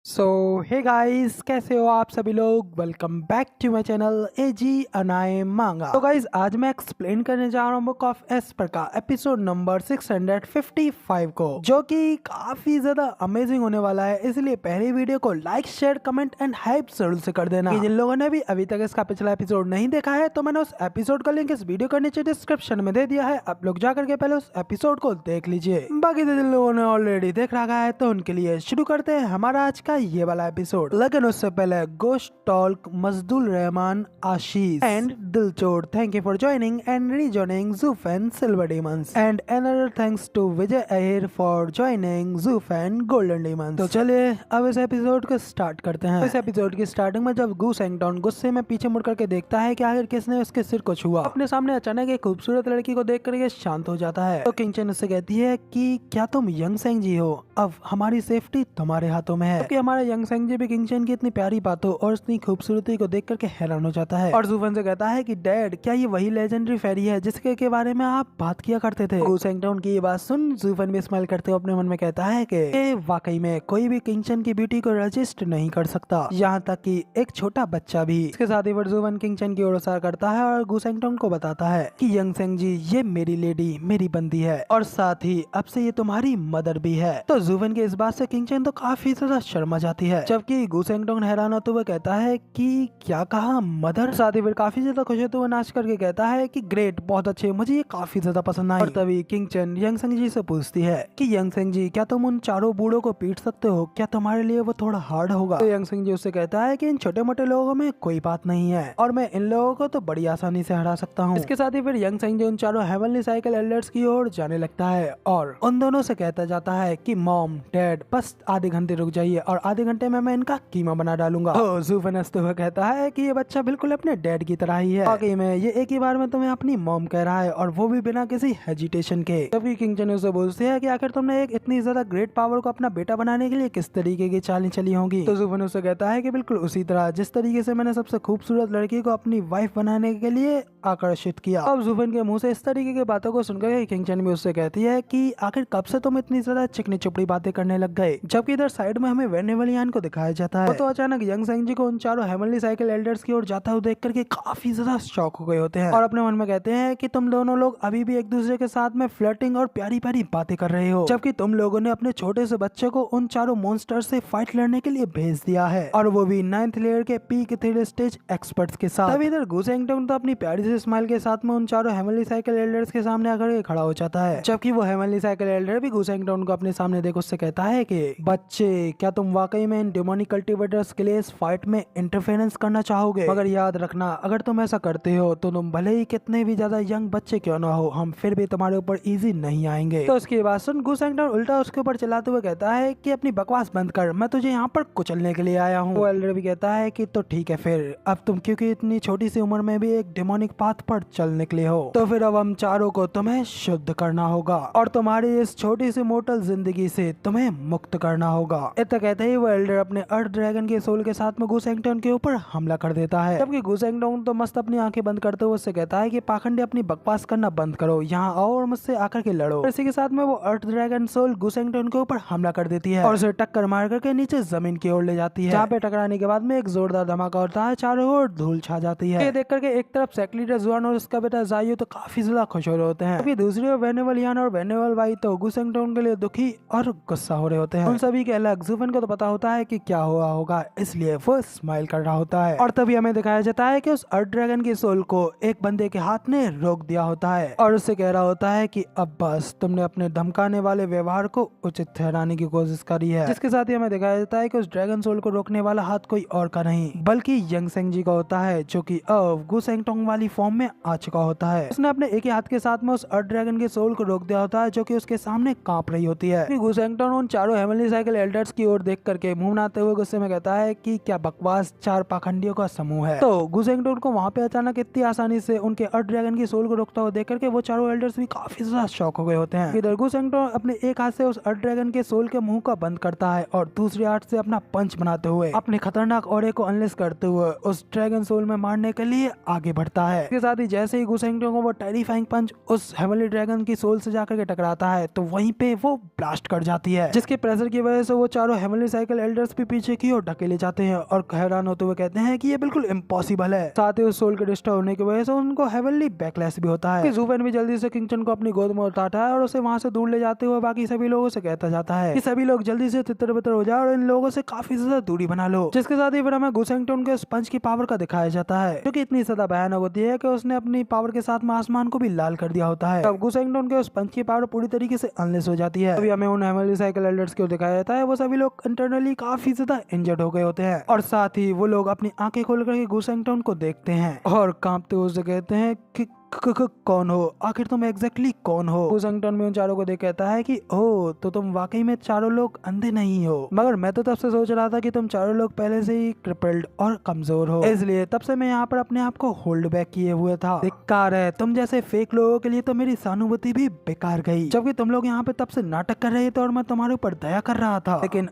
सो hey guys, कैसे हो आप सभी लोग। Welcome back to my channel एजी अनाए मांगा। तो गाइस, आज मैं एक्सप्लेन करने जा रहा हूँ बुक ऑफ एस्पर का एपिसोड नंबर 655 को, जो कि काफी ज्यादा अमेजिंग होने वाला है। इसलिए पहले वीडियो को like, share, comment and hype जरूर से कर देना। जिन लोगों ने भी अभी तक इसका पिछला एपिसोड नहीं देखा है, तो मैंने उस एपिसोड का लिंक इस वीडियो के नीचे डिस्क्रिप्शन में दे दिया है। आप लोग जाकर के पहले उस एपिसोड को देख लीजिए। बाकी जिन लोगों ने ऑलरेडी देख रखा है, तो उनके लिए शुरू करते हैं हमारा आज का ये वाला एपिसोड। लेकिन उससे पहले गोश्त टॉल्क, मजदुल रहमान, आशीष एंड दिलचोड़, thank you for joining and rejoining जूफ and silver demons, and another thanks to Vijay Ahir for joining जूफ एंड गोल्डन डीमंस। तो चलिए अब इस एपिसोड को स्टार्ट करते हैं। इस एपिसोड की स्टार्टिंग में जब गू सेंगटॉन गुस्से में पीछे मुड़ करके देखता है कि आखिर किसने उसके सिर को छुआ, अपने सामने अचानक एक खूबसूरत लड़की को देख करके शांत हो जाता है। तो किंगचन उससे कहती है कि क्या तुम यंग सेंग जी हो, अब हमारी सेफ्टी तुम्हारे हाथों में है। क्योंकि हमारा यंग सेंग जी भी किंगचन की इतनी प्यारी बातों और इतनी खूबसूरती को देख करके हैरान हो जाता है। और जूफन से कहता है कि डैड, क्या ये वही लेजेंडरी फेरी है जिसके के बारे में आप बात किया करते थे। गू सेंगटॉन की ये बात सुन जूफन भी स्माइल करते हुए अपने मन में कहता है कि वाकई में कोई भी किंगचन की ब्यूटी को रजिस्ट नहीं कर सकता, यहाँ तक कि एक छोटा बच्चा भी। इसके साथ ही जूफन किंगचन की ओर इशारा करता है और गू सेंगटॉन को बताता है कि यंग सेंग जी, ये मेरी लेडी, मेरी बंदी है, और साथ ही अब से ये तुम्हारी मदर भी है। तो जूफन के इस बात से किंगचन तो काफी ज्यादा शर्मा जाती है, जबकि गू सेंगटॉन हैरान होते हुए कहता है कि क्या कहा मदर। साथ ही फिर काफी ज्यादा खुश होते हुए नाच करके कहता है कि ग्रेट, बहुत अच्छे, मुझे ये काफी ज्यादा पसंद आई। और तभी किंगचन यंग सेंग जी से पूछती है कि यंग सेंग जी, क्या तुम उन चारों बूढ़ों को पीट सकते हो, क्या तुम्हारे लिए वो थोड़ा हार्ड होगा। तो यंग सेंग जी उससे कहता है कि इन छोटे मोटे लोगों में कोई बात नहीं है और मैं इन लोगों को तो बड़ी आसानी से हरा सकता हूँ। इसके साथ ही फिर यंग सेंग जी उन चारों हेवनली साइकिल एल्डर्स की ओर जाने लगता है और उन दोनों से कहता जाता है कि मॉम, डैड, बस आधे घंटे रुक जाइए और आधे घंटे में मैं इनका कीमा बना डालूंगा। तो जूफन हंसते हुए कहता है कि ये बच्चा बिल्कुल अपने डैड की तरह ही है, वाकई में ये एक ही बार में तुम्हें अपनी मॉम कह रहा है और वो भी बिना किसी हेजिटेशन के। तभी किंगचन उसे बोलते हैं कि आखिर तुमने एक इतनी ज्यादा ग्रेट पावर को अपना बेटा बनाने के लिए किस तरीके की चालें चली होंगी। तो जूफन उसे कहता है कि बिल्कुल उसी तरह जिस तरीके से मैंने सबसे खूबसूरत लड़की को अपनी वाइफ बनाने के लिए आकर्षित किया। अब जूफन के मुंह से इस तरीके की बातों को सुनकर किंगचन भी उससे कहती है कि आखिर कब से तुम इतनी ज्यादा चिकनी चुपड़ी बातें करने लग गए। जबकि इधर साइड में हमें वेनेवलियान को दिखाया जाता है, तो अचानक यंग सेंग जी को उन चारों हेवनली साइकिल एल्डर्स की ओर जाता हुआ देख करके काफी ज्यादा शॉक हो गए होते हैं और अपने मन में कहते हैं कि तुम दोनों लोग अभी भी एक दूसरे के साथ में फ्लर्टिंग और प्यारी प्यारी बातें कर रहे हो, जबकि तुम लोगों ने अपने छोटे से बच्चे को उन चारों मॉन्स्टर से फाइट लड़ने के लिए भेज दिया है, और वो भी 9th लेयर के पीक 3rd स्टेज एक्सपर्ट्स के साथ। तभी इधर गू सेंगटॉन तो अपनी प्यारी से स्माइल के साथ में उन चारों हेवनली साइकिल एल्डर्स के सामने आकर खड़ा हो जाता है, जबकि वो हेवनली साइकिल एल्डर भी गू सेंगटॉन को अपने सामने देख उससे कहता है कि बच्चे, क्या तुम वाकई में इन डेमोनिक कल्टीवेटर्स के लिए इस फाइट में इंटरफेरेंस करना चाहोगे? मगर याद रखना, अगर तुम ऐसा करते हो तो तुम भले ही कितने भी ज्यादा यंग बच्चे क्यों ना हो, हम फिर भी तुम्हारे ऊपर इजी नहीं आएंगे। तो उसकी बात सुन गू सेंगटॉन उल्टा उसके ऊपर चलाते हुए कहता है कि अपनी बकवास बंद कर, मैं तुझे यहाँ पर कुचलने के लिए आया हूँ। वो एल्डर भी कहता है कि तो ठीक है फिर, अब तुम क्योंकि इतनी छोटी सी उम्र में भी एक डेमोनिक पाथ पर चल निकले हो, तो फिर अब हम चारों को तुम्हें शुद्ध करना होगा और तुम्हारी इस छोटी सी मोटल जिंदगी से तुम्हें मुक्त करना होगा। इतना कहते ही वो एल्डर अपने अर्थ ड्रैगन के सोल के साथ में गू सेंगटॉन के ऊपर हमला कर देता है, जबकि गू सेंगटॉन तो मस्त अपनी आंखें बंद करते हुए उससे कहता है कि पाखंडी अपनी बकवास करना बंद करो, यहाँ आओ और मुझसे आकर के लड़ो। इसी के साथ में वो अर्थ ड्रैगन सोल गू सेंगटॉन के ऊपर हमला कर देती है और उसे टक्कर मार करके नीचे जमीन की ओर ले जाती है, जहाँ पे टकराने के बाद में एक जोरदार धमाका होता है, चारों ओर धूल छा जाती है। ये देख करके एक तरफ सेक लीडर जुआन और उसका बेटा जायू तो काफी ज्यादा खुश हो रहे होते हैं, जबकि दूसरी ओर वेनेवलियान और वेनेवल वाई तो गू सेंगटॉन के लिए दुखी और गुस्सा हो रहे होते हैं। उन सभी के अलग जूफन को तो पता होता है कि क्या हुआ होगा, इसलिए वो स्माइल कर रहा होता है। और तभी हमें दिखाया जाता है कि उस अर्थ ड्रैगन की सोल को एक बंदे के हाथ ने रोक दिया होता है और उससे कह रहा होता है कि अब बस, तुमने अपने धमकाने वाले व्यवहार को उचित ठहराने की कोशिश करी है। जिसके साथ ही हमें दिखाया जाता है कि उस ड्रैगन सोल को रोकने वाला हाथ कोई और का नहीं बल्कि यंग सेंग जी का होता है, जो कि अब गू सेंगटॉन वाली फॉर्म में आ चुका होता है। उसने अपने एक ही हाथ के साथ में उस अर्थ ड्रैगन के सोल को रोक दिया होता है, जो कि उसके सामने कांप रही होती है। गू सेंगटॉन उन चारों हेवनली साइकिल एल्डर्स की ओर देख करके मुंह बनाते हुए गुस्से में कहता है कि क्या बकवास चार पाखंडियों का समूह है। तो गू सेंगटॉन को वहाँ पे अचानक इतनी आसानी से उनके अर्थ ड्रैगन की सोल को रोकता हुआ देख करके वो चारों एल्डर्स भी काफी ज्यादा शॉक हो गए होते हैं। इधर गू सेंगटॉन अपने एक हाथ से उस अर्थ ड्रैगन के सोल के मुंह का बंद करता है और दूसरे हाथ से अपना पंच बनाते हुए अपने खतरनाक ऑरे को अनलेस करते हुए उस ड्रैगन सोल में मारने के लिए आगे बढ़ता है। इसके साथ ही जैसे ही गू सेंगटॉन को वो टेरिफाइंग पंच उस हेवनली ड्रैगन की सोल से जाकर के टकराता है, तो वहीं पे वो ब्लास्ट कर जाती है, जिसके प्रेशर की वजह से वो चारों हेवनली साइकिल एल्डर्स भी पीछे की ओर ढकेले जाते हैं और हैरान होते हुए कहते हैं कि ये बिल्कुल इम्पॉसिबल है। साथ ही उस सोल के डिस्टर्ब होने की वजह से उनको हेवनली बैकलैश भी होता है। ज़ूफेन भी जल्दी से किंगचन को अपनी गोद में उठाता है और उसे वहां से दूर ले जाते हुए बाकी सभी लोगों से कहता जाता है कि सभी लोग जल्दी से तितर बितर हो जाए और इन लोगों से काफी ज्यादा दूरी बना लो। जिसके साथ ही फिर हमें गुसेंगटन के स्पंज की पावर का दिखाया जाता है जो कि इतनी ज्यादा भयानक होती है कि उसने अपनी पावर के साथ में आसमान को भी लाल कर दिया होता है। तब गुसेंगटन के स्पंज की पावर पूरी तरीके से अनलेस हो जाती है। अभी हमें उन हेवनली साइकिल एल्डर्स को दिखाया जाता है, वो सभी लोग इंटरनली काफी ज्यादा इंजर्ड हो गए होते हैं और साथ ही वो लोग अपनी आंखें खोल कर गुसेंगटन को देखते हैं और कांपते हुए उसे कहते हैं कि कौन हो, आखिर तुम एग्जैक्टली कौन हो। गुसेंगटन में उन चारों को देख कहता है कि ओ तो तुम वाकई में चारों लोग अंधे नहीं हो, मगर मैं तो तब से सोच रहा था कि तुम चारों लोग पहले से ही क्रिपल्ड और कमजोर हो, इसलिए तब से मैं यहाँ पर अपने आप को होल्ड बैक किए हुए था। बेकार है, तुम जैसे फेक लोगों के लिए तो मेरी सहानुभूति भी बेकार गई, जबकि तुम लोग यहाँ पे तब से नाटक कर रहे थे और मैं तुम्हारे ऊपर दया कर रहा था, लेकिन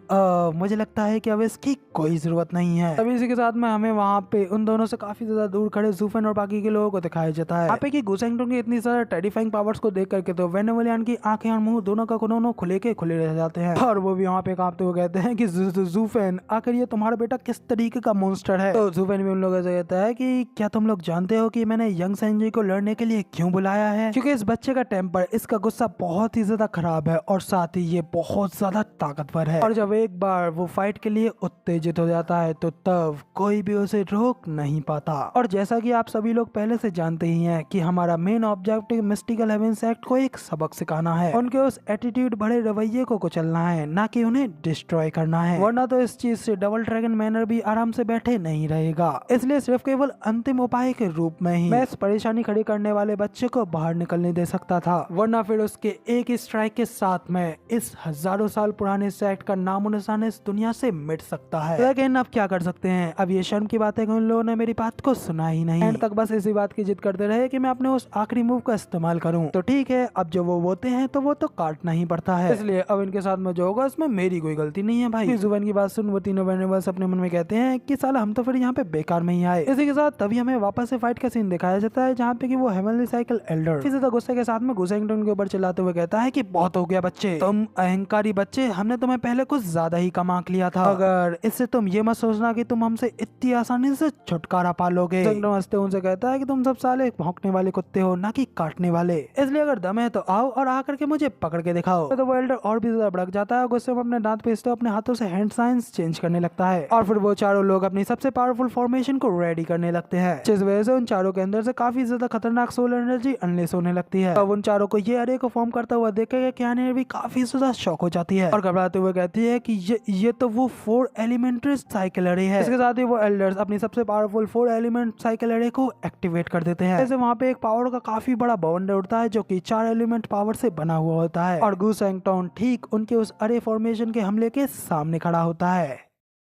मुझे लगता है कि अब इसकी कोई जरूरत नहीं है। तभी इसी के साथ में हमें वहाँ पे उन दोनों से काफी ज्यादा दूर खड़े ज़ूफेन और बाकी के लोगों को दिखाया जाता है कि गुसेंगटन की इतनी सारी टेरिफाइंग पावर्स को देख करके तो वेनेवलियन की आंखें और मुंह दोनों का कोनों खुले के खुले रह जाते हैं और वो भी वहाँ पे कांपते हुए कहते हैं कि ज़ूफेन आखिर ये तुम्हारा बेटा किस तरीके का मॉन्स्टर है। तो ज़ूफेन भी उन लोगों से कहता है कि क्या तुम लोग जानते हो कि मैंने यंग सेंजी को लड़ने के लिए क्यों बुलाया है, क्योंकि इस बच्चे का टेम्पर, इसका गुस्सा बहुत ही ज्यादा खराब है और साथ ही ये बहुत ज्यादा ताकतवर है और जब एक बार वो फाइट के लिए उत्तेजित हो जाता है तो तब कोई भी उसे रोक नहीं पाता। और जैसा कि आप सभी लोग पहले से जानते ही हैं कि हमारा main objective mystical heavens act को एक सबक सिखाना है, उनके उस एटीट्यूड भरे रवैये को कुचलना है, ना कि उन्हें डिस्ट्रॉय करना है, वरना तो इस चीज से डबल ड्रैगन मैनर भी आराम से बैठे नहीं रहेगा। इसलिए सिर्फ केवल अंतिम उपाय के रूप में ही मैं इस परेशानी खड़ी करने वाले बच्चे को बाहर निकलने दे सकता था, वरना फिर उसके एक स्ट्राइक के साथ में इस हजारों साल पुराने इस एक्ट का नामो निशान इस दुनिया से मिट सकता है। लेकिन अब क्या कर सकते हैं, अब ये शर्म की बात है कि उन लोगों ने मेरी बात को सुना ही नहीं, एंड तक बस इसी बात की जिद करते रहे कि मैं अपने उस आखिरी मूव का इस्तेमाल करूं। तो ठीक है, अब जो वो बोते हैं तो वो तो काटना ही पड़ता है, इसलिए अब इनके साथ में जो होगा इसमें मेरी कोई गलती नहीं है भाई। ज़ूफेन की बात सुन वो तीनों वेनेबल्स अपने मन में कहते हैं कि साला हम तो फिर यहाँ पे बेकार में ही आए। इसी के साथ तभी हमें वापस से फाइट का सीन दिखाया जाता है जहाँ पे कि वो हेवनली साइकिल एल्डर किसी गुस्से के साथ में गुसेंगटन के ऊपर चिल्लाते हुए कहता है कि बहुत हो गया बच्चे, तुम अहंकारी बच्चे, हमने तुम्हें पहले कुछ ज्यादा ही कम आंक लिया था, अगर इससे तुम ये मत सोचना कि तुम हमसे इतनी आसानी से छुटकारा पालोगे। हंसते उनसे कहता है कि तुम सब साले भौंकने वाले कुत्ते हो, ना कि काटने वाले, इसलिए अगर दम है तो आओ और आकर के मुझे पकड़ के दिखाओ। तो वो एल्डर और भी ज्यादा भड़क जाता है, गुस्से में अपने दांत पीसते अपने हाथों से हैंड साइंस चेंज करने लगता है और फिर वो चारों लोग अपनी सबसे पावरफुल फॉर्मेशन को रेडी करने लगते हैं, जिस वजह से उन चारों के अंदर से काफी ज्यादा खतरनाक सोल एनर्जी अनलेस होने लगती है। अब उन चारों को ये अरे को फॉर्म करता हुआ देखेगा कियाने भी काफी ज्यादा शॉक हो जाती है और घबराते हुए कहती है कि ये तो वो 4 एलिमेंट्री साइकिल अरे है। इसके साथ ही वो एल्डर्स अपनी सबसे पावरफुल 4 एलिमेंट साइकिल अरे को एक्टिवेट कर देते हैं। जैसे वहाँ पे एक पावर का काफी बड़ा बाउंडर उठता है जो कि 4 एलिमेंट पावर से बना हुआ होता है और गुसेंगटन ठीक उनके उस अरे फॉर्मेशन के हमले के सामने खड़ा होता है।